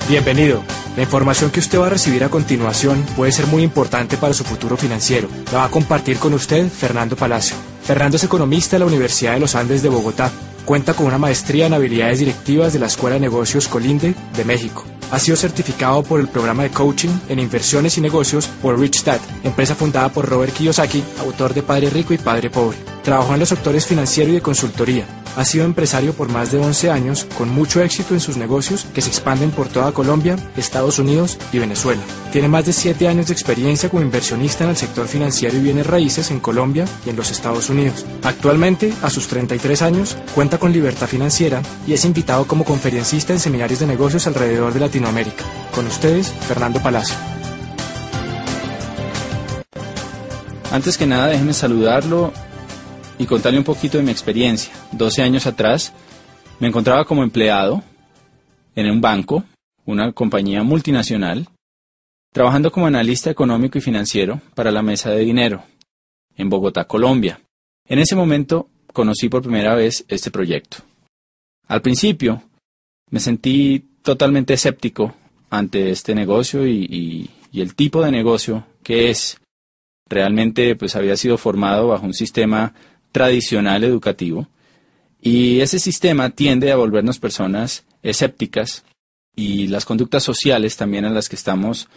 Bienvenido. La información que usted va a recibir a continuación puede ser muy importante para su futuro financiero. La va a compartir con usted Fernando Palacio. Fernando es economista de la Universidad de los Andes de Bogotá. Cuenta con una maestría en habilidades directivas de la Escuela de Negocios Colinde de México. Ha sido certificado por el programa de coaching en inversiones y negocios por Rich Dad, empresa fundada por Robert Kiyosaki, autor de Padre Rico y Padre Pobre. Trabajó en los sectores financiero y de consultoría. Ha sido empresario por más de 11 años, con mucho éxito en sus negocios que se expanden por toda Colombia, Estados Unidos y Venezuela. Tiene más de 7 años de experiencia como inversionista en el sector financiero y bienes raíces en Colombia y en los Estados Unidos. Actualmente, a sus 33 años, cuenta con libertad financiera y es invitado como conferencista en seminarios de negocios alrededor de Latinoamérica. Con ustedes, Fernando Palacio. Antes que nada, déjenme saludarlo y contarle un poquito de mi experiencia. 12 años atrás me encontraba como empleado en un banco, una compañía multinacional, trabajando como analista económico y financiero para la Mesa de Dinero, en Bogotá, Colombia. En ese momento conocí por primera vez este proyecto. Al principio me sentí totalmente escéptico ante este negocio y el tipo de negocio que es. Realmente pues había sido formado bajo un sistema tradicional educativo y ese sistema tiende a volvernos personas escépticas y las conductas sociales también en las que estamos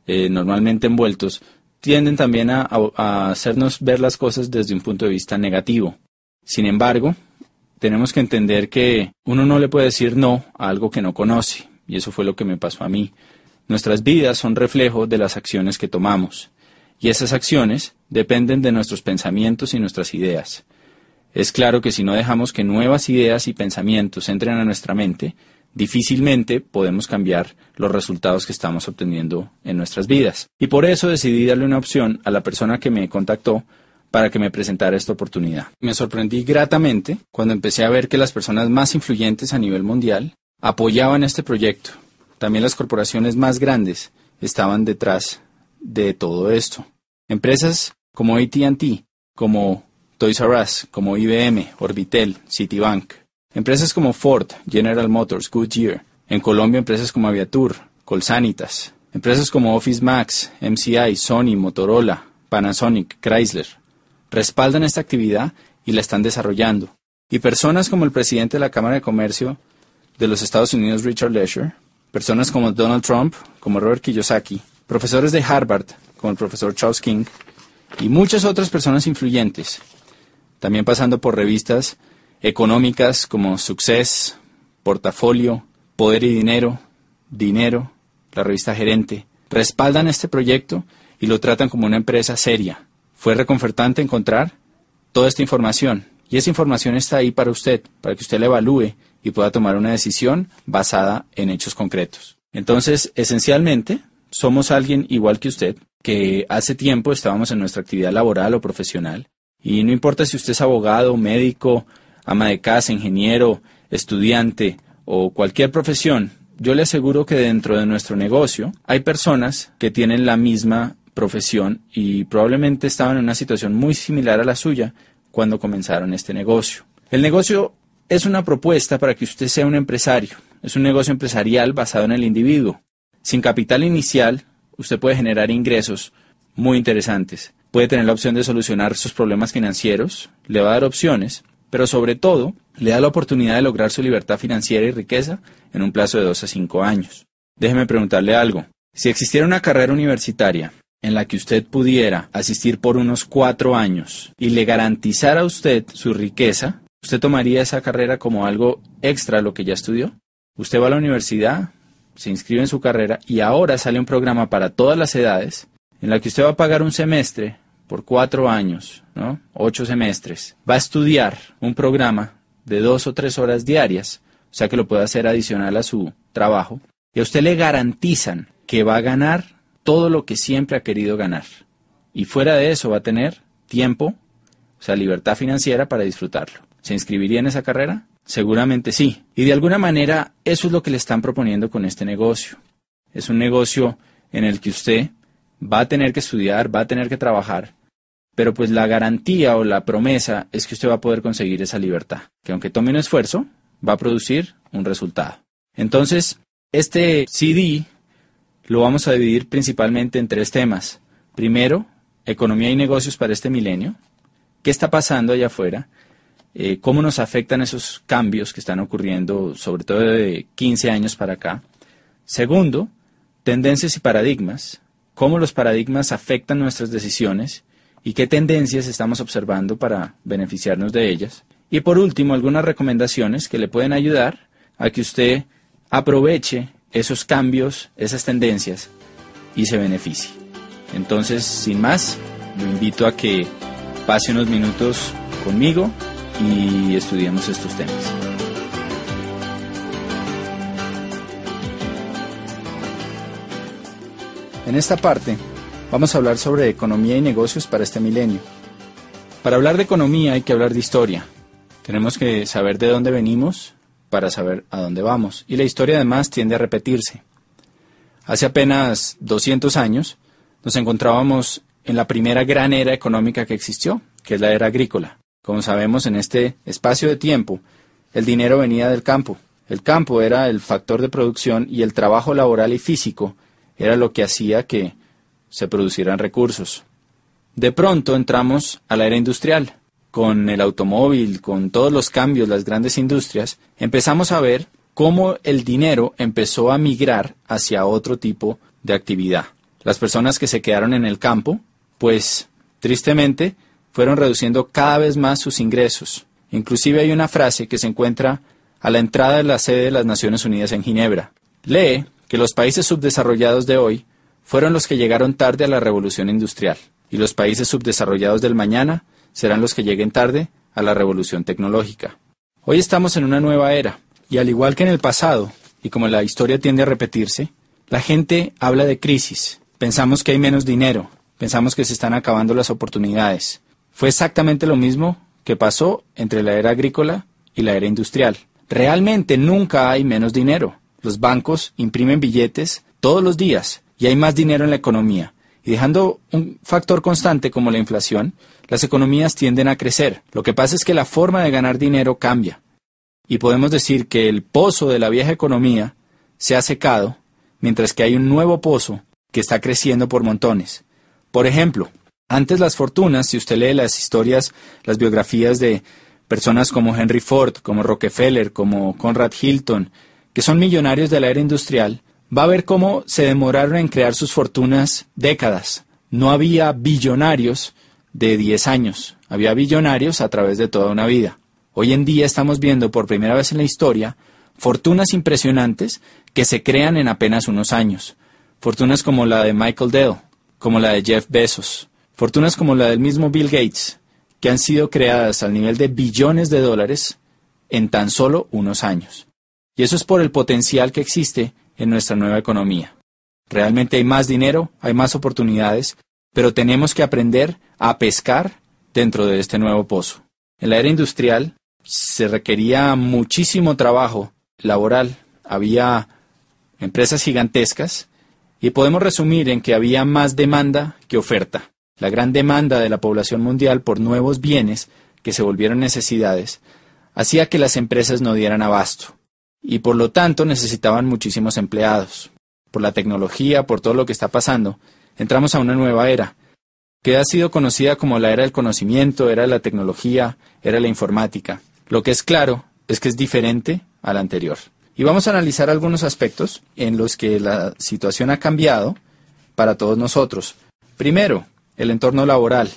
normalmente envueltos tienden también a hacernos ver las cosas desde un punto de vista negativo. Sin embargo, tenemos que entender que uno no le puede decir no a algo que no conoce y eso fue lo que me pasó a mí. Nuestras vidas son reflejo de las acciones que tomamos. Y esas acciones dependen de nuestros pensamientos y nuestras ideas. Es claro que si no dejamos que nuevas ideas y pensamientos entren a nuestra mente, difícilmente podemos cambiar los resultados que estamos obteniendo en nuestras vidas. Y por eso decidí darle una opción a la persona que me contactó para que me presentara esta oportunidad. Me sorprendí gratamente cuando empecé a ver que las personas más influyentes a nivel mundial apoyaban este proyecto. También las corporaciones más grandes estaban detrás de todo esto. Empresas como AT&T, como Toys R Us, como IBM, Orbitel, Citibank. Empresas como Ford, General Motors, Goodyear. En Colombia, empresas como Aviatur, Colsanitas. Empresas como Office Max, MCI, Sony, Motorola, Panasonic, Chrysler. Respaldan esta actividad y la están desarrollando. Y personas como el presidente de la Cámara de Comercio de los Estados Unidos, Richard Lesher. Personas como Donald Trump, como Robert Kiyosaki. Profesores de Harvard, como el profesor Charles King, y muchas otras personas influyentes, también pasando por revistas económicas como Success, Portafolio, Poder y Dinero, Dinero, la revista Gerente, respaldan este proyecto y lo tratan como una empresa seria. Fue reconfortante encontrar toda esta información, y esa información está ahí para usted, para que usted la evalúe y pueda tomar una decisión basada en hechos concretos. Entonces, esencialmente, somos alguien igual que usted, que hace tiempo estábamos en nuestra actividad laboral o profesional, y no importa si usted es abogado, médico, ama de casa, ingeniero, estudiante o cualquier profesión, yo le aseguro que dentro de nuestro negocio hay personas que tienen la misma profesión y probablemente estaban en una situación muy similar a la suya cuando comenzaron este negocio. El negocio es una propuesta para que usted sea un empresario, es un negocio empresarial basado en el individuo. Sin capital inicial, usted puede generar ingresos muy interesantes. Puede tener la opción de solucionar sus problemas financieros, le va a dar opciones, pero sobre todo, le da la oportunidad de lograr su libertad financiera y riqueza en un plazo de 2 a 5 años. Déjeme preguntarle algo. Si existiera una carrera universitaria en la que usted pudiera asistir por unos 4 años y le garantizara a usted su riqueza, ¿usted tomaría esa carrera como algo extra a lo que ya estudió? Usted va a la universidad, se inscribe en su carrera y ahora sale un programa para todas las edades en la que usted va a pagar un semestre por 4 años, ¿no? 8 semestres. Va a estudiar un programa de 2 o 3 horas diarias, o sea que lo puede hacer adicional a su trabajo, y a usted le garantizan que va a ganar todo lo que siempre ha querido ganar. Y fuera de eso va a tener tiempo, o sea, libertad financiera para disfrutarlo. ¿Se inscribiría en esa carrera? Seguramente sí. Y de alguna manera eso es lo que le están proponiendo con este negocio. Es un negocio en el que usted va a tener que estudiar, va a tener que trabajar, pero pues la garantía o la promesa es que usted va a poder conseguir esa libertad, que aunque tome un esfuerzo, va a producir un resultado. Entonces, Este CD lo vamos a dividir principalmente en 3 temas. Primero, economía y negocios para este milenio. ¿Qué está pasando allá afuera? ¿Cómo nos afectan esos cambios que están ocurriendo, sobre todo de 15 años para acá? Segundo, tendencias y paradigmas. ¿Cómo los paradigmas afectan nuestras decisiones? ¿Y qué tendencias estamos observando para beneficiarnos de ellas? Y por último, algunas recomendaciones que le pueden ayudar a que usted aproveche esos cambios, esas tendencias y se beneficie. Entonces, sin más, lo invito a que pase unos minutos conmigo y estudiemos estos temas. En esta parte vamos a hablar sobre economía y negocios para este milenio. Para hablar de economía hay que hablar de historia. Tenemos que saber de dónde venimos para saber a dónde vamos. Y la historia además tiende a repetirse. Hace apenas 200 años nos encontrábamos en la primera gran era económica que existió, que es la era agrícola. Como sabemos, en este espacio de tiempo, el dinero venía del campo. El campo era el factor de producción y el trabajo laboral y físico era lo que hacía que se producieran recursos. De pronto entramos a la era industrial. Con el automóvil, con todos los cambios, las grandes industrias, empezamos a ver cómo el dinero empezó a migrar hacia otro tipo de actividad. Las personas que se quedaron en el campo, pues, tristemente, fueron reduciendo cada vez más sus ingresos. Inclusive hay una frase que se encuentra a la entrada de la sede de las Naciones Unidas en Ginebra. Lee que los países subdesarrollados de hoy fueron los que llegaron tarde a la revolución industrial, y los países subdesarrollados del mañana serán los que lleguen tarde a la revolución tecnológica. Hoy estamos en una nueva era, y al igual que en el pasado, y como la historia tiende a repetirse, la gente habla de crisis. Pensamos que hay menos dinero, pensamos que se están acabando las oportunidades. Fue exactamente lo mismo que pasó entre la era agrícola y la era industrial. Realmente nunca hay menos dinero. Los bancos imprimen billetes todos los días y hay más dinero en la economía. Y dejando un factor constante como la inflación, las economías tienden a crecer. Lo que pasa es que la forma de ganar dinero cambia. Y podemos decir que el pozo de la vieja economía se ha secado, mientras que hay un nuevo pozo que está creciendo por montones. Por ejemplo, antes las fortunas, si usted lee las historias, las biografías de personas como Henry Ford, como Rockefeller, como Conrad Hilton, que son millonarios de la era industrial, va a ver cómo se demoraron en crear sus fortunas décadas. No había billonarios de 10 años, había billonarios a través de toda una vida. Hoy en día estamos viendo por primera vez en la historia fortunas impresionantes que se crean en apenas unos años. Fortunas como la de Michael Dell, como la de Jeff Bezos, fortunas como la del mismo Bill Gates, que han sido creadas al nivel de billones de dólares en tan solo unos años. Y eso es por el potencial que existe en nuestra nueva economía. Realmente hay más dinero, hay más oportunidades, pero tenemos que aprender a pescar dentro de este nuevo pozo. En la era industrial se requería muchísimo trabajo laboral, había empresas gigantescas y podemos resumir en que había más demanda que oferta. La gran demanda de la población mundial por nuevos bienes que se volvieron necesidades hacía que las empresas no dieran abasto. Y por lo tanto necesitaban muchísimos empleados. Por la tecnología, por todo lo que está pasando, entramos a una nueva era, que ha sido conocida como la era del conocimiento, era de la tecnología, era de la informática. Lo que es claro es que es diferente a la anterior. Y vamos a analizar algunos aspectos en los que la situación ha cambiado para todos nosotros. Primero, el entorno laboral.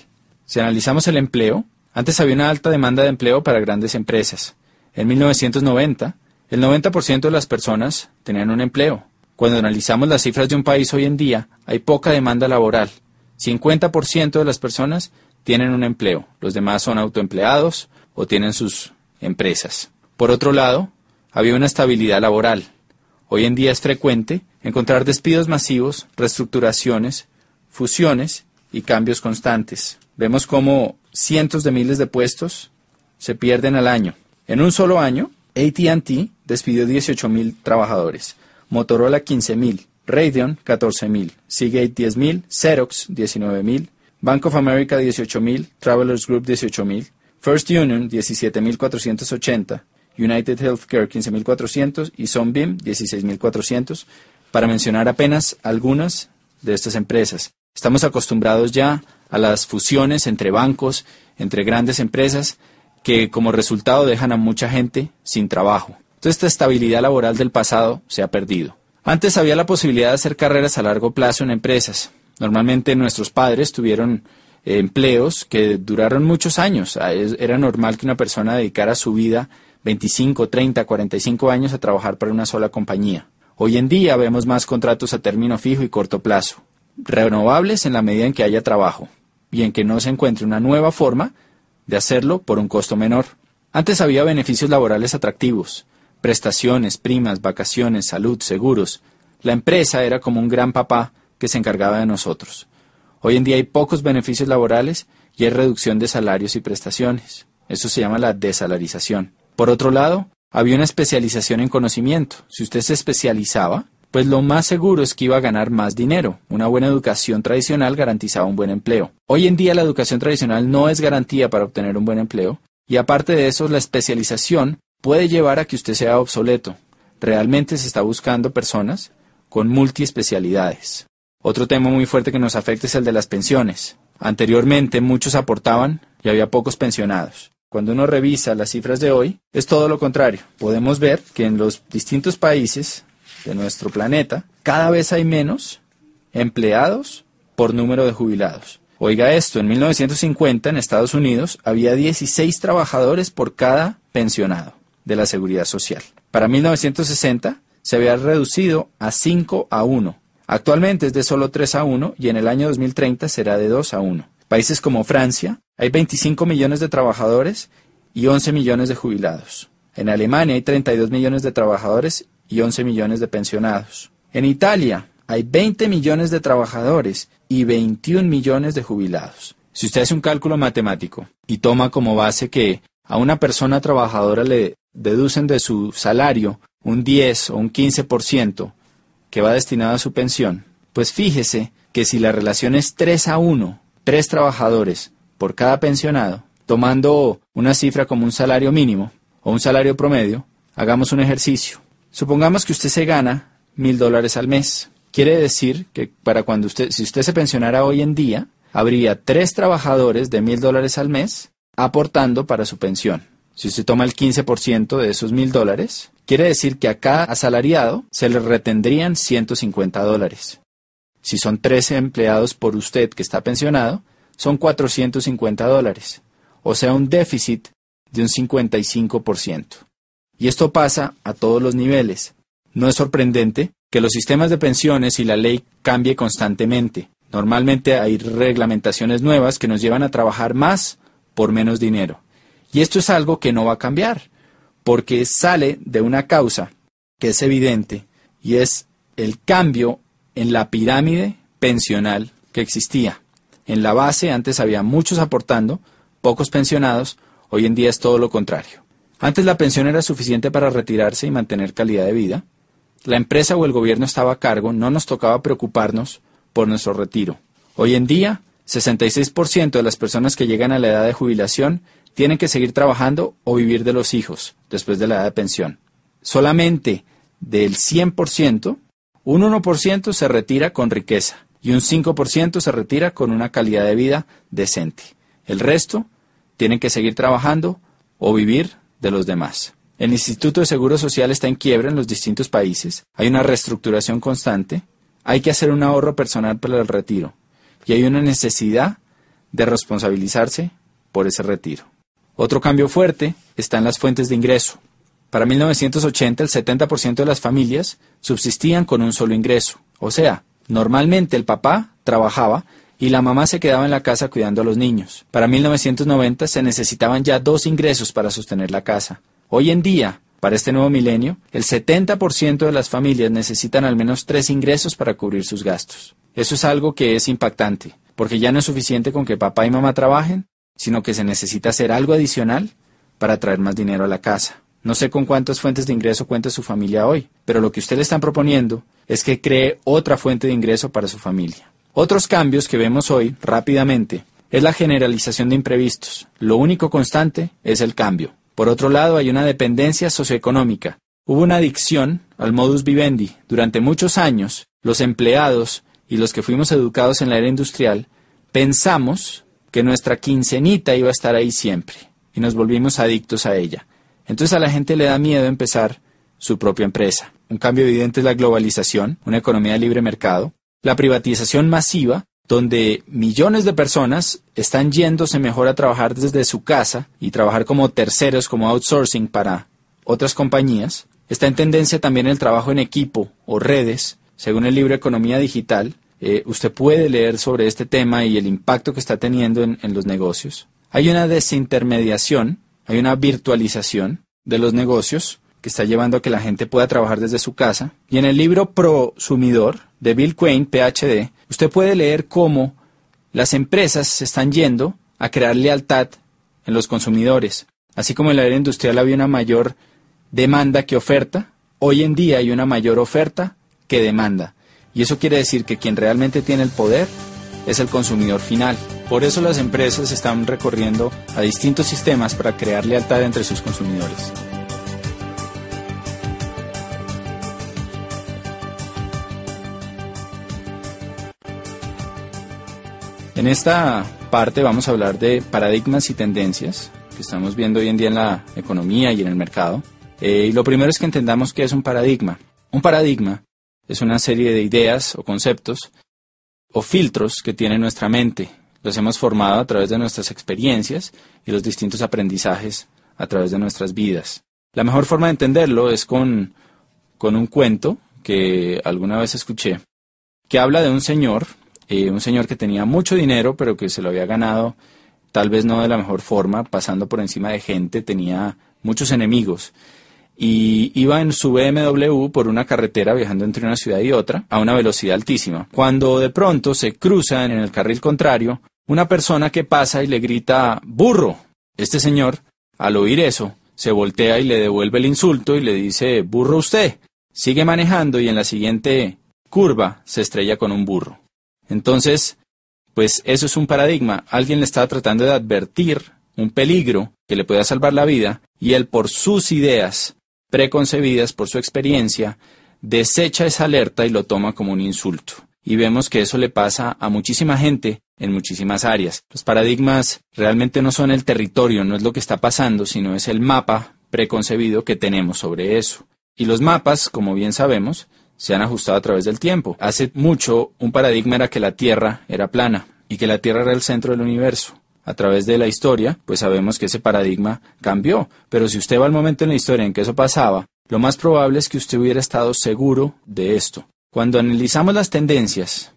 Si analizamos el empleo, antes había una alta demanda de empleo para grandes empresas. En 1990, el 90% de las personas tenían un empleo. Cuando analizamos las cifras de un país hoy en día, hay poca demanda laboral. 50% de las personas tienen un empleo. Los demás son autoempleados o tienen sus empresas. Por otro lado, había una estabilidad laboral. Hoy en día es frecuente encontrar despidos masivos, reestructuraciones, fusiones y cambios constantes. Vemos cómo cientos de miles de puestos se pierden al año. En un solo año, AT&T despidió 18,000 trabajadores, Motorola 15,000, Radeon 14,000, Seagate 10,000, Xerox 19,000, Bank of America 18,000, Travelers Group 18,000, First Union 17,480 United Healthcare 15.400 y Sunbeam 16.400, para mencionar apenas algunas de estas empresas. Estamos acostumbrados ya a las fusiones entre bancos, entre grandes empresas, que como resultado dejan a mucha gente sin trabajo. Entonces esta estabilidad laboral del pasado se ha perdido. Antes había la posibilidad de hacer carreras a largo plazo en empresas. Normalmente nuestros padres tuvieron empleos que duraron muchos años. Era normal que una persona dedicara su vida 25, 30, 45 años a trabajar para una sola compañía. Hoy en día vemos más contratos a término fijo y corto plazo, renovables en la medida en que haya trabajo y en que no se encuentre una nueva forma de hacerlo por un costo menor. Antes había beneficios laborales atractivos, prestaciones, primas, vacaciones, salud, seguros. La empresa era como un gran papá que se encargaba de nosotros. Hoy en día hay pocos beneficios laborales y hay reducción de salarios y prestaciones. Eso se llama la desalarización. Por otro lado, había una especialización en conocimiento. Si usted se especializaba, pues lo más seguro es que iba a ganar más dinero. Una buena educación tradicional garantizaba un buen empleo. Hoy en día la educación tradicional no es garantía para obtener un buen empleo, y aparte de eso, la especialización puede llevar a que usted sea obsoleto. Realmente se está buscando personas con multiespecialidades. Otro tema muy fuerte que nos afecta es el de las pensiones. Anteriormente muchos aportaban y había pocos pensionados. Cuando uno revisa las cifras de hoy, es todo lo contrario. Podemos ver que en los distintos países de nuestro planeta, cada vez hay menos empleados por número de jubilados. Oiga esto, en 1950 en Estados Unidos había 16 trabajadores por cada pensionado de la Seguridad Social. Para 1960 se había reducido a 5 a 1. Actualmente es de solo 3 a 1 y en el año 2030 será de 2 a 1. Países como Francia, hay 25 millones de trabajadores y 11 millones de jubilados. En Alemania hay 32 millones de trabajadores y 11 millones de pensionados. En Italia hay 20 millones de trabajadores y 21 millones de jubilados. Si usted hace un cálculo matemático y toma como base que a una persona trabajadora le deducen de su salario un 10 o un 15% que va destinado a su pensión, pues fíjese que si la relación es 3 a 1, 3 trabajadores por cada pensionado, tomando una cifra como un salario mínimo o un salario promedio, hagamos un ejercicio. Supongamos que usted se gana $1,000 al mes. Quiere decir que si usted se pensionara hoy en día, habría 3 trabajadores de $1,000 al mes aportando para su pensión. Si usted toma el 15% de esos $1,000, quiere decir que a cada asalariado se le retendrían $150. Si son 13 empleados por usted que está pensionado, son $450, o sea, un déficit de un 55%. Y esto pasa a todos los niveles. No es sorprendente que los sistemas de pensiones y la ley cambie constantemente. Normalmente hay reglamentaciones nuevas que nos llevan a trabajar más por menos dinero. Y esto es algo que no va a cambiar, porque sale de una causa que es evidente, y es el cambio en la pirámide pensional que existía. En la base antes había muchos aportando, pocos pensionados, hoy en día es todo lo contrario. Antes la pensión era suficiente para retirarse y mantener calidad de vida. La empresa o el gobierno estaba a cargo, no nos tocaba preocuparnos por nuestro retiro. Hoy en día, 66% de las personas que llegan a la edad de jubilación tienen que seguir trabajando o vivir de los hijos después de la edad de pensión. Solamente del 100%, un 1% se retira con riqueza y un 5% se retira con una calidad de vida decente. El resto tienen que seguir trabajando o vivir de los demás. El Instituto de Seguro Social está en quiebra en los distintos países. Hay una reestructuración constante. Hay que hacer un ahorro personal para el retiro. Y hay una necesidad de responsabilizarse por ese retiro. Otro cambio fuerte está en las fuentes de ingreso. Para 1980, el 70% de las familias subsistían con un solo ingreso. O sea, normalmente el papá trabajaba y la mamá se quedaba en la casa cuidando a los niños. Para 1990 se necesitaban ya 2 ingresos para sostener la casa. Hoy en día, para este nuevo milenio, el 70% de las familias necesitan al menos 3 ingresos para cubrir sus gastos. Eso es algo que es impactante, porque ya no es suficiente con que papá y mamá trabajen, sino que se necesita hacer algo adicional para traer más dinero a la casa. No sé con cuántas fuentes de ingreso cuenta su familia hoy, pero lo que usted le están proponiendo es que cree otra fuente de ingreso para su familia. Otros cambios que vemos hoy, rápidamente, es la generalización de imprevistos. Lo único constante es el cambio. Por otro lado, hay una dependencia socioeconómica. Hubo una adicción al modus vivendi. Durante muchos años, los empleados y los que fuimos educados en la era industrial, pensamos que nuestra quincenita iba a estar ahí siempre y nos volvimos adictos a ella. Entonces a la gente le da miedo empezar su propia empresa. Un cambio evidente es la globalización, una economía de libre mercado, la privatización masiva, donde millones de personas están yéndose mejor a trabajar desde su casa y trabajar como terceros, como outsourcing para otras compañías. Está en tendencia también el trabajo en equipo o redes, según el libro Economía Digital. Usted puede leer sobre este tema y el impacto que está teniendo en los negocios. Hay una desintermediación, hay una virtualización de los negocios que está llevando a que la gente pueda trabajar desde su casa. Y en el libro Prosumidor de Bill Quain, PhD, usted puede leer cómo las empresas se están yendo a crear lealtad en los consumidores. Así como en la era industrial había una mayor demanda que oferta, hoy en día hay una mayor oferta que demanda. Y eso quiere decir que quien realmente tiene el poder es el consumidor final. Por eso las empresas están recurriendo a distintos sistemas para crear lealtad entre sus consumidores. En esta parte vamos a hablar de paradigmas y tendencias que estamos viendo hoy en día en la economía y en el mercado. Y lo primero es que entendamos qué es un paradigma. Un paradigma es una serie de ideas o conceptos o filtros que tiene nuestra mente. Los hemos formado a través de nuestras experiencias y los distintos aprendizajes a través de nuestras vidas. La mejor forma de entenderlo es con un cuento que alguna vez escuché, que habla de un señor que tenía mucho dinero, pero que se lo había ganado tal vez no de la mejor forma, pasando por encima de gente, tenía muchos enemigos. Y iba en su BMW por una carretera viajando entre una ciudad y otra a una velocidad altísima. Cuando de pronto se cruza en el carril contrario una persona que pasa y le grita ¡burro! Este señor, al oír eso, se voltea y le devuelve el insulto y le dice ¡burro usted! Sigue manejando y en la siguiente curva se estrella con un burro. Entonces, pues eso es un paradigma. Alguien le está tratando de advertir un peligro que le pueda salvar la vida y él por sus ideas preconcebidas, por su experiencia, desecha esa alerta y lo toma como un insulto. Y vemos que eso le pasa a muchísima gente en muchísimas áreas. Los paradigmas realmente no son el territorio, no es lo que está pasando, sino es el mapa preconcebido que tenemos sobre eso. Y los mapas, como bien sabemos, se han ajustado a través del tiempo. Hace mucho, un paradigma era que la Tierra era plana y que la Tierra era el centro del universo. A través de la historia, pues sabemos que ese paradigma cambió. Pero si usted va al momento en la historia en que eso pasaba, lo más probable es que usted hubiera estado seguro de esto. Cuando analizamos las tendencias,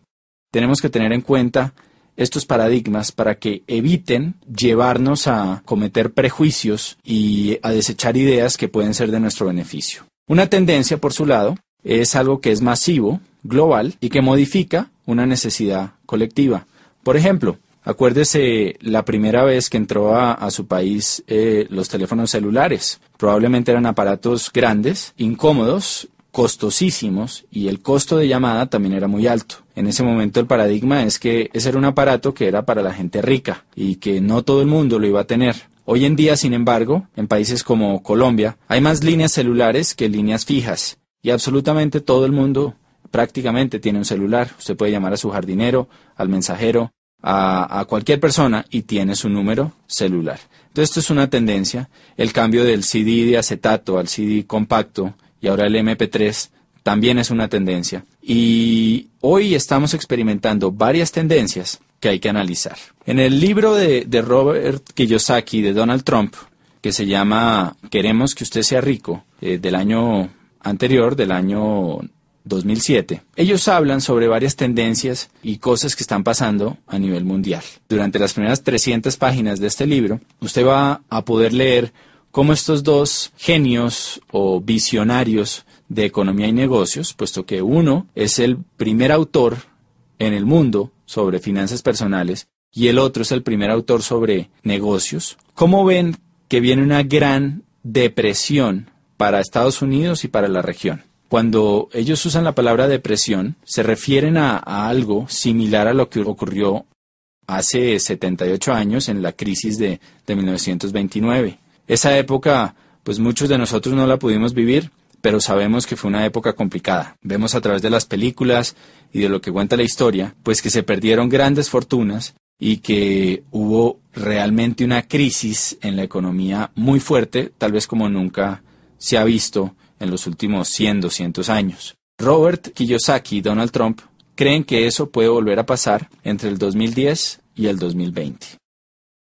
tenemos que tener en cuenta estos paradigmas para que eviten llevarnos a cometer prejuicios y a desechar ideas que pueden ser de nuestro beneficio. Una tendencia, por su lado, es algo que es masivo, global y que modifica una necesidad colectiva. Por ejemplo, acuérdese la primera vez que entró a su país los teléfonos celulares. Probablemente eran aparatos grandes, incómodos, costosísimos y el costo de llamada también era muy alto. En ese momento el paradigma es que ese era un aparato que era para la gente rica y que no todo el mundo lo iba a tener. Hoy en día, sin embargo, en países como Colombia, hay más líneas celulares que líneas fijas. Y absolutamente todo el mundo prácticamente tiene un celular. Usted puede llamar a su jardinero, al mensajero, a cualquier persona y tiene su número celular. Entonces esto es una tendencia. El cambio del CD de acetato al CD compacto y ahora el MP3 también es una tendencia. Y hoy estamos experimentando varias tendencias que hay que analizar. En el libro de Robert Kiyosaki, de Donald Trump, que se llama Queremos que usted sea rico, del año anterior, del año 2007, ellos hablan sobre varias tendencias y cosas que están pasando a nivel mundial. Durante las primeras 300 páginas de este libro, usted va a poder leer cómo estos dos genios o visionarios de economía y negocios, puesto que uno es el primer autor en el mundo sobre finanzas personales y el otro es el primer autor sobre negocios, cómo ven que viene una gran depresión para Estados Unidos y para la región. Cuando ellos usan la palabra depresión, se refieren a algo similar a lo que ocurrió hace 78 años en la crisis de 1929. Esa época, pues muchos de nosotros no la pudimos vivir, pero sabemos que fue una época complicada. Vemos a través de las películas y de lo que cuenta la historia, pues que se perdieron grandes fortunas y que hubo realmente una crisis en la economía muy fuerte, tal vez como nunca se ha visto en los últimos 100, 200 años. Robert Kiyosaki y Donald Trump creen que eso puede volver a pasar entre el 2010 y el 2020.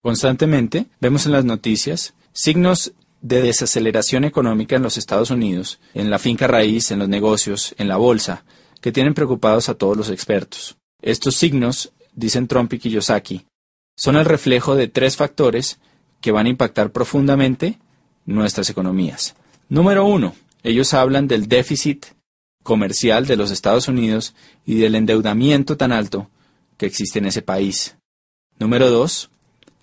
Constantemente vemos en las noticias signos de desaceleración económica en los Estados Unidos, en la finca raíz, en los negocios, en la bolsa, que tienen preocupados a todos los expertos. Estos signos, dicen Trump y Kiyosaki, son el reflejo de 3 factores que van a impactar profundamente nuestras economías. Número 1, ellos hablan del déficit comercial de los Estados Unidos y del endeudamiento tan alto que existe en ese país. Número 2,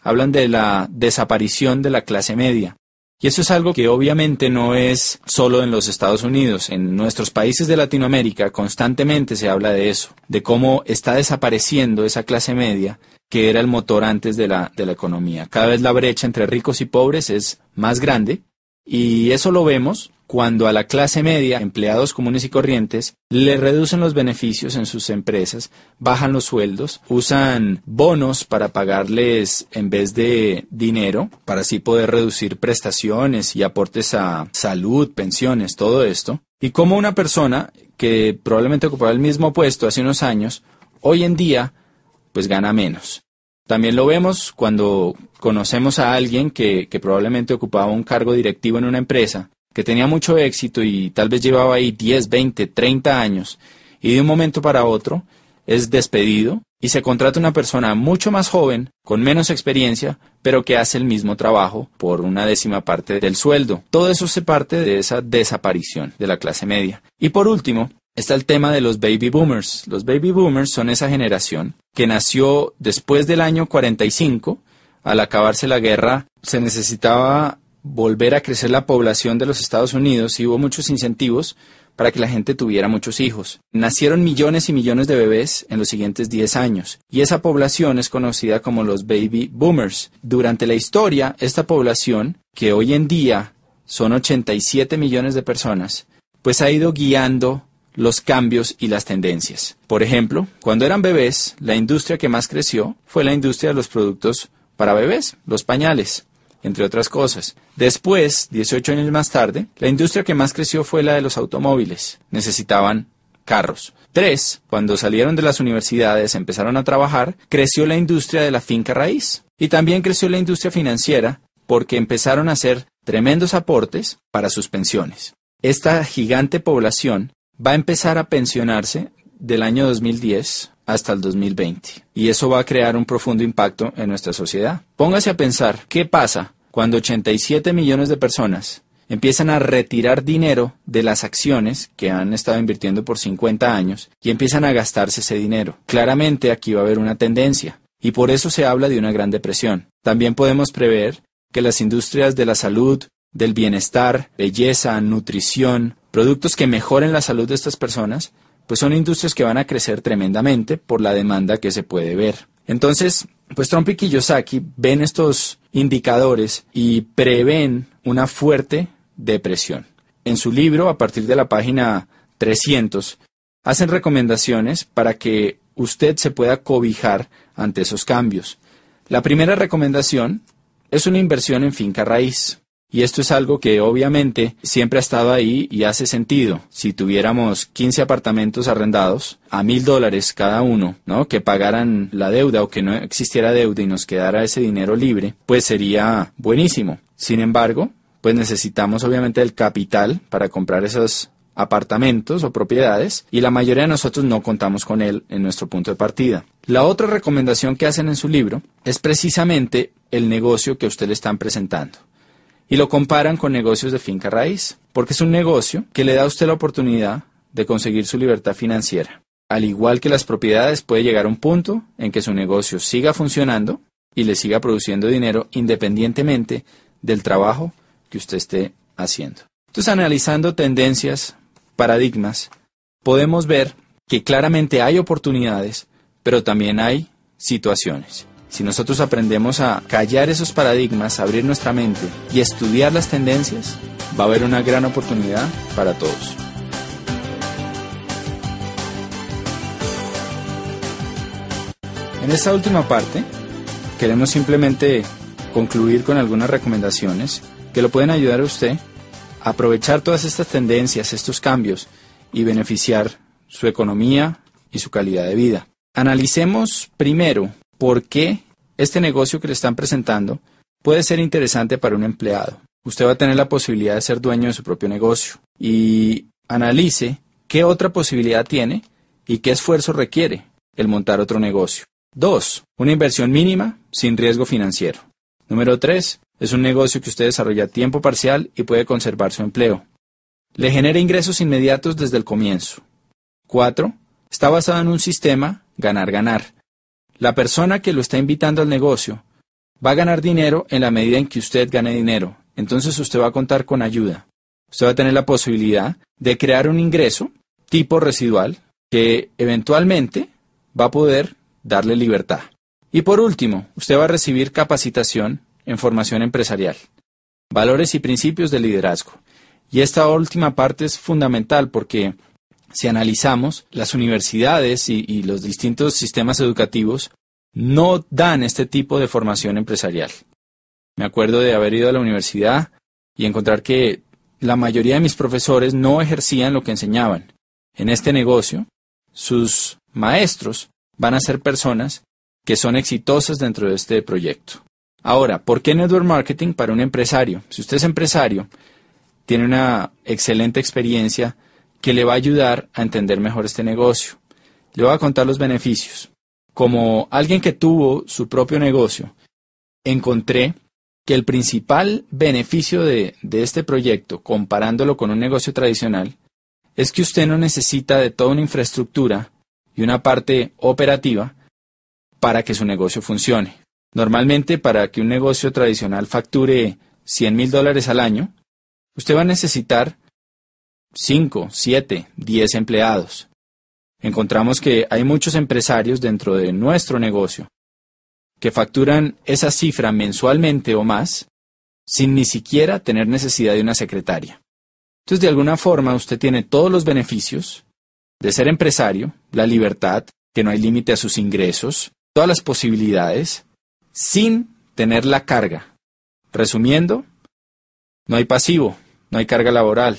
hablan de la desaparición de la clase media. Y eso es algo que obviamente no es solo en los Estados Unidos. En nuestros países de Latinoamérica constantemente se habla de eso, de cómo está desapareciendo esa clase media que era el motor antes de la economía. Cada vez la brecha entre ricos y pobres es más grande y eso lo vemos cuando a la clase media, empleados comunes y corrientes, le reducen los beneficios en sus empresas, bajan los sueldos, usan bonos para pagarles en vez de dinero, para así poder reducir prestaciones y aportes a salud, pensiones, todo esto. Y como una persona que probablemente ocupaba el mismo puesto hace unos años, hoy en día, pues gana menos. También lo vemos cuando conocemos a alguien que probablemente ocupaba un cargo directivo en una empresa, que tenía mucho éxito y tal vez llevaba ahí 10, 20, 30 años y de un momento para otro es despedido y se contrata una persona mucho más joven, con menos experiencia, pero que hace el mismo trabajo por una 10ª parte del sueldo. Todo eso se parte de esa desaparición de la clase media. Y por último, está el tema de los baby boomers. Los baby boomers son esa generación que nació después del año 45. Al acabarse la guerra se necesitaba volver a crecer la población de los Estados Unidos y hubo muchos incentivos para que la gente tuviera muchos hijos. Nacieron millones y millones de bebés en los siguientes 10 años y esa población es conocida como los baby boomers. Durante la historia, esta población, que hoy en día son 87 millones de personas, pues ha ido guiando los cambios y las tendencias. Por ejemplo, cuando eran bebés, la industria que más creció fue la industria de los productos para bebés, los pañales, entre otras cosas. Después, 18 años más tarde, la industria que más creció fue la de los automóviles. Necesitaban carros. 3, cuando salieron de las universidades, empezaron a trabajar, creció la industria de la finca raíz. Y también creció la industria financiera porque empezaron a hacer tremendos aportes para sus pensiones. Esta gigante población va a empezar a pensionarse del año 2010 hasta el 2020. Y eso va a crear un profundo impacto en nuestra sociedad. Póngase a pensar, ¿qué pasa cuando 87 millones de personas empiezan a retirar dinero de las acciones que han estado invirtiendo por 50 años y empiezan a gastarse ese dinero? Claramente aquí va a haber una tendencia y por eso se habla de una gran depresión. También podemos prever que las industrias de la salud, del bienestar, belleza, nutrición, productos que mejoren la salud de estas personas, pues son industrias que van a crecer tremendamente por la demanda que se puede ver. Entonces, pues Trump y Kiyosaki ven estos indicadores y prevén una fuerte depresión. En su libro, a partir de la página 300, hacen recomendaciones para que usted se pueda cobijar ante esos cambios. La primera recomendación es una inversión en finca raíz. Y esto es algo que obviamente siempre ha estado ahí y hace sentido. Si tuviéramos 15 apartamentos arrendados a $1,000 cada uno, ¿no?, que pagaran la deuda o que no existiera deuda y nos quedara ese dinero libre, pues sería buenísimo. Sin embargo, pues necesitamos obviamente el capital para comprar esos apartamentos o propiedades y la mayoría de nosotros no contamos con él en nuestro punto de partida. La otra recomendación que hacen en su libro es precisamente el negocio que a usted le están presentando. Y lo comparan con negocios de finca raíz, porque es un negocio que le da a usted la oportunidad de conseguir su libertad financiera. Al igual que las propiedades, puede llegar a un punto en que su negocio siga funcionando y le siga produciendo dinero independientemente del trabajo que usted esté haciendo. Entonces, analizando tendencias, paradigmas, podemos ver que claramente hay oportunidades, pero también hay situaciones. Si nosotros aprendemos a callar esos paradigmas, abrir nuestra mente y estudiar las tendencias, va a haber una gran oportunidad para todos. En esta última parte, queremos simplemente concluir con algunas recomendaciones que lo pueden ayudar a usted a aprovechar todas estas tendencias, estos cambios y beneficiar su economía y su calidad de vida. Analicemos primero por qué este negocio que le están presentando puede ser interesante para un empleado. Usted va a tener la posibilidad de ser dueño de su propio negocio y analice qué otra posibilidad tiene y qué esfuerzo requiere el montar otro negocio. 2. Una inversión mínima sin riesgo financiero. Número 3. Es un negocio que usted desarrolla a tiempo parcial y puede conservar su empleo. Le genera ingresos inmediatos desde el comienzo. 4. Está basado en un sistema ganar-ganar. La persona que lo está invitando al negocio va a ganar dinero en la medida en que usted gane dinero. Entonces usted va a contar con ayuda. Usted va a tener la posibilidad de crear un ingreso tipo residual que eventualmente va a poder darle libertad. Y por último, usted va a recibir capacitación en formación empresarial, valores y principios de liderazgo. Y esta última parte es fundamental porque si analizamos, las universidades y los distintos sistemas educativos no dan este tipo de formación empresarial. Me acuerdo de haber ido a la universidad y encontrar que la mayoría de mis profesores no ejercían lo que enseñaban. En este negocio, sus maestros van a ser personas que son exitosas dentro de este proyecto. Ahora, ¿por qué Network Marketing para un empresario? Si usted es empresario, tiene una excelente experiencia que le va a ayudar a entender mejor este negocio. Le voy a contar los beneficios. Como alguien que tuvo su propio negocio, encontré que el principal beneficio de este proyecto, comparándolo con un negocio tradicional, es que usted no necesita de toda una infraestructura y una parte operativa para que su negocio funcione. Normalmente, para que un negocio tradicional facture $100,000 al año, usted va a necesitar 5, 7, 10 empleados. Encontramos que hay muchos empresarios dentro de nuestro negocio que facturan esa cifra mensualmente o más sin ni siquiera tener necesidad de una secretaria. Entonces, de alguna forma, usted tiene todos los beneficios de ser empresario, la libertad, que no hay límite a sus ingresos, todas las posibilidades, sin tener la carga. Resumiendo, no hay pasivo, no hay carga laboral,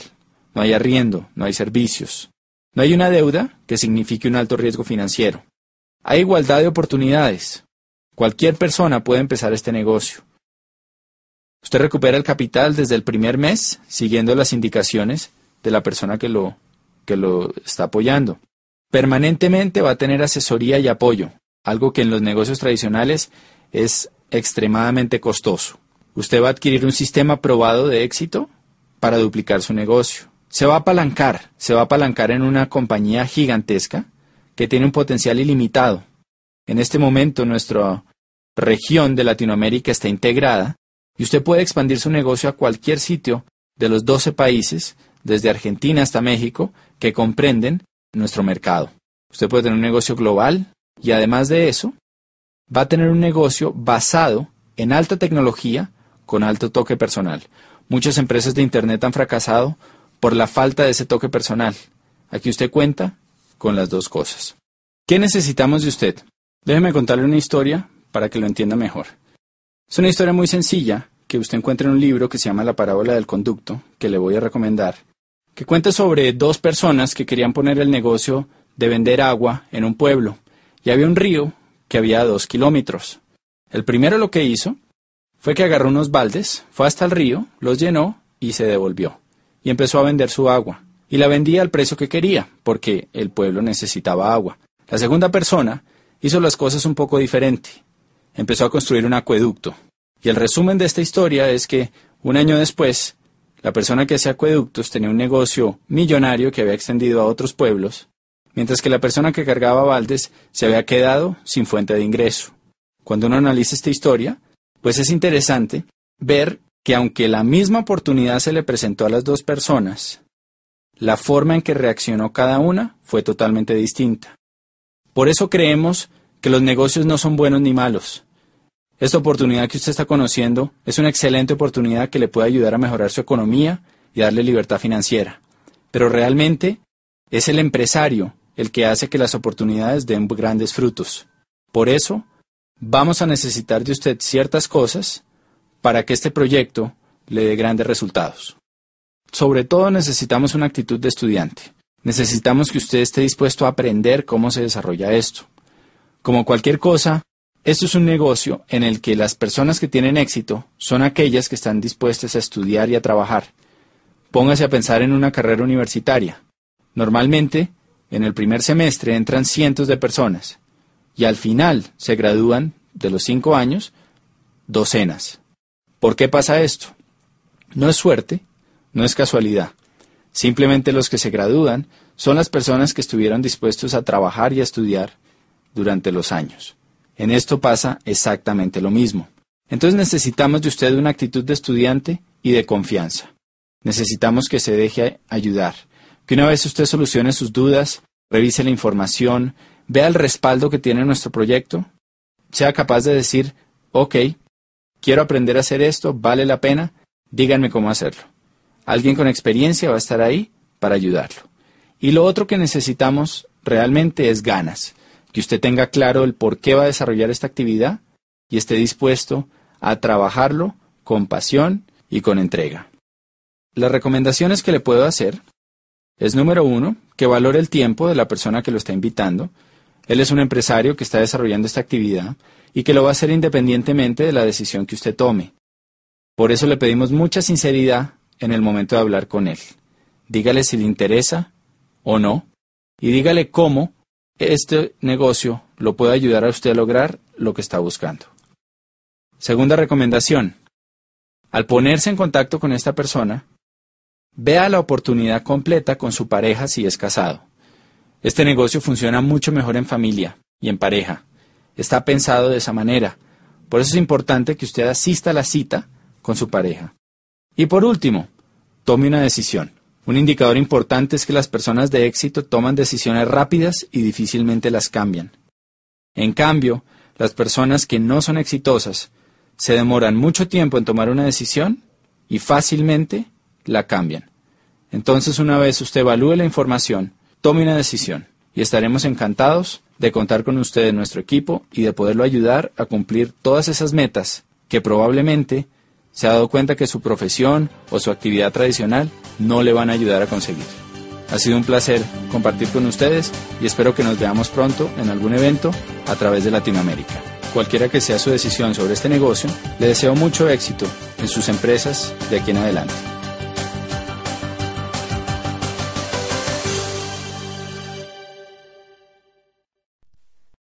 no hay arriendo, no hay servicios. No hay una deuda que signifique un alto riesgo financiero. Hay igualdad de oportunidades. Cualquier persona puede empezar este negocio. Usted recupera el capital desde el primer mes, siguiendo las indicaciones de la persona que lo está apoyando. Permanentemente va a tener asesoría y apoyo, algo que en los negocios tradicionales es extremadamente costoso. Usted va a adquirir un sistema probado de éxito para duplicar su negocio. Se va a apalancar en una compañía gigantesca que tiene un potencial ilimitado. En este momento nuestra región de Latinoamérica está integrada y usted puede expandir su negocio a cualquier sitio de los 12 países, desde Argentina hasta México, que comprenden nuestro mercado. Usted puede tener un negocio global y además de eso, va a tener un negocio basado en alta tecnología con alto toque personal. Muchas empresas de Internet han fracasado por la falta de ese toque personal. Aquí usted cuenta con las dos cosas. ¿Qué necesitamos de usted? Déjeme contarle una historia para que lo entienda mejor. Es una historia muy sencilla que usted encuentra en un libro que se llama La parábola del conducto, que le voy a recomendar, que cuenta sobre dos personas que querían poner el negocio de vender agua en un pueblo. Y había un río que había 2 kilómetros. El primero lo que hizo fue que agarró unos baldes, fue hasta el río, los llenó y se devolvió. Y empezó a vender su agua. Y la vendía al precio que quería, porque el pueblo necesitaba agua. La segunda persona hizo las cosas un poco diferente. Empezó a construir un acueducto. Y el resumen de esta historia es que, un año después, la persona que hacía acueductos tenía un negocio millonario que había extendido a otros pueblos, mientras que la persona que cargaba baldes se había quedado sin fuente de ingreso. Cuando uno analiza esta historia, pues es interesante ver que aunque la misma oportunidad se le presentó a las dos personas, la forma en que reaccionó cada una fue totalmente distinta. Por eso creemos que los negocios no son buenos ni malos, Esta oportunidad que usted está conociendo es una excelente oportunidad que le puede ayudar a mejorar su economía y darle libertad financiera. Pero realmente es el empresario el que hace que las oportunidades den grandes frutos. Por eso, vamos a necesitar de usted ciertas cosas para que este proyecto le dé grandes resultados. Sobre todo necesitamos una actitud de estudiante. Necesitamos que usted esté dispuesto a aprender cómo se desarrolla esto. Como cualquier cosa, esto es un negocio en el que las personas que tienen éxito son aquellas que están dispuestas a estudiar y a trabajar. Póngase a pensar en una carrera universitaria. Normalmente, en el primer semestre entran cientos de personas y al final se gradúan de los 5 años docenas. ¿Por qué pasa esto? No es suerte, no es casualidad. Simplemente los que se gradúan son las personas que estuvieron dispuestos a trabajar y a estudiar durante los años. En esto pasa exactamente lo mismo. Entonces necesitamos de usted una actitud de estudiante y de confianza. Necesitamos que se deje ayudar, que una vez usted solucione sus dudas, revise la información, vea el respaldo que tiene nuestro proyecto, sea capaz de decir, ok, quiero aprender a hacer esto, vale la pena, díganme cómo hacerlo. Alguien con experiencia va a estar ahí para ayudarlo. Y lo otro que necesitamos realmente es ganas, que usted tenga claro el por qué va a desarrollar esta actividad y esté dispuesto a trabajarlo con pasión y con entrega. Las recomendaciones que le puedo hacer es, número 1, que valore el tiempo de la persona que lo está invitando. Él es un empresario que está desarrollando esta actividad y que lo va a hacer independientemente de la decisión que usted tome. Por eso le pedimos mucha sinceridad en el momento de hablar con él. Dígale si le interesa o no y dígale cómo este negocio lo puede ayudar a usted a lograr lo que está buscando. Segunda recomendación. Al ponerse en contacto con esta persona, vea la oportunidad completa con su pareja si es casado. Este negocio funciona mucho mejor en familia y en pareja. Está pensado de esa manera. Por eso es importante que usted asista a la cita con su pareja. Y por último, tome una decisión. Un indicador importante es que las personas de éxito toman decisiones rápidas y difícilmente las cambian. En cambio, las personas que no son exitosas se demoran mucho tiempo en tomar una decisión y fácilmente la cambian. Entonces, una vez usted evalúe la información, tome una decisión y estaremos encantados de contar con usted en nuestro equipo y de poderlo ayudar a cumplir todas esas metas que probablemente se ha dado cuenta que su profesión o su actividad tradicional no le van a ayudar a conseguir. Ha sido un placer compartir con ustedes y espero que nos veamos pronto en algún evento a través de Latinoamérica. Cualquiera que sea su decisión sobre este negocio, le deseo mucho éxito en sus empresas de aquí en adelante.